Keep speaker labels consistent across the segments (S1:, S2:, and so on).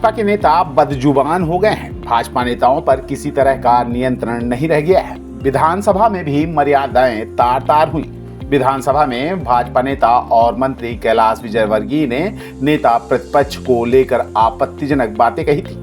S1: भाजपा के नेता बदजुबान हो गए हैं। भाजपा नेताओं पर किसी तरह का नियंत्रण नहीं रह गया है। विधानसभा में भी मर्यादाएं तार तार हुई। विधानसभा में भाजपा नेता और मंत्री कैलाश विजयवर्गीय ने नेता प्रतिपक्ष को लेकर आपत्तिजनक बातें कही थी।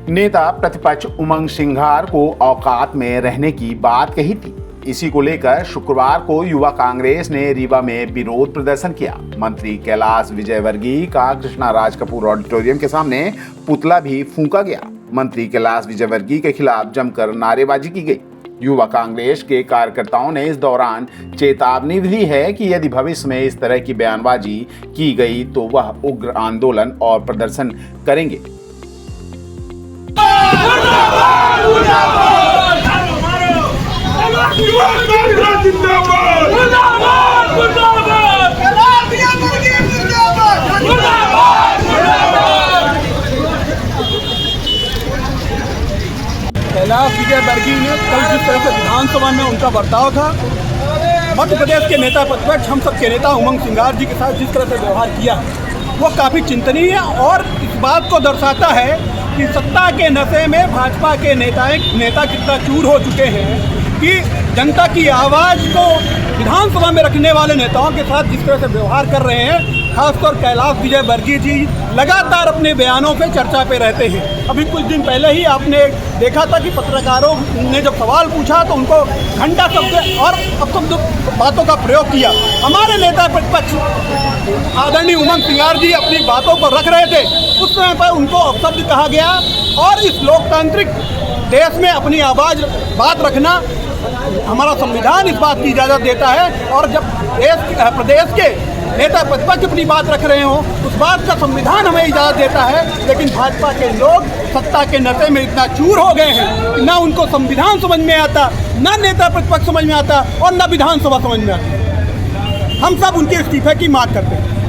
S1: नेता प्रतिपक्ष उमंग सिंघार को औकात में रहने की बात कही थी। इसी को लेकर शुक्रवार को युवा कांग्रेस ने रीवा में विरोध प्रदर्शन किया। मंत्री कैलाश विजयवर्गीय का कृष्णा राज कपूर ऑडिटोरियम के सामने पुतला भी फूंका गया। मंत्री कैलाश विजयवर्गीय के खिलाफ जमकर नारेबाजी की गई। युवा कांग्रेस के कार्यकर्ताओं ने इस दौरान चेतावनी दी है कि यदि भविष्य में इस तरह की बयानबाजी की गई तो वह उग्र आंदोलन और प्रदर्शन करेंगे।
S2: कैलाश विजयवर्गीय ने कल जिस तरह से विधानसभा में उनका बर्ताव था, मध्य प्रदेश के नेता प्रतिपक्ष हम सब के नेता उमंग सिंघार जी के साथ जिस तरह से व्यवहार किया वो काफ़ी चिंतनीय है और इस बात को दर्शाता है कि सत्ता के नशे में भाजपा के नेता कितना चूर हो चुके हैं कि जनता की आवाज़ को विधानसभा में रखने वाले नेताओं के साथ जिस तरह से व्यवहार कर रहे हैं। खासतौर कैलाश विजयवर्गीय जी लगातार अपने बयानों पे चर्चा पे रहते हैं। अभी कुछ दिन पहले ही आपने देखा था कि पत्रकारों ने जब सवाल पूछा तो उनको घंटा शब्द और अपशब्द बातों का प्रयोग किया। हमारे नेता प्रतिपक्ष आदरणीय उमंग सिंघार जी अपनी बातों को रख रहे थे, उस समय पर उनको अपशब्द कहा गया और इस लोकतांत्रिक देश में अपनी आवाज़ बात रखना हमारा संविधान इस बात की इजाज़त देता है। और जब प्रदेश के नेता प्रतिपक्ष अपनी बात रख रहे हो उस बात का संविधान हमें इजाज़त देता है, लेकिन भाजपा के लोग सत्ता के नशे में इतना चूर हो गए हैं कि ना उनको संविधान समझ में आता, ना नेता प्रतिपक्ष समझ में आता और ना विधानसभा समझ में आती। हम सब उनके इस्तीफे की मांग करते हैं।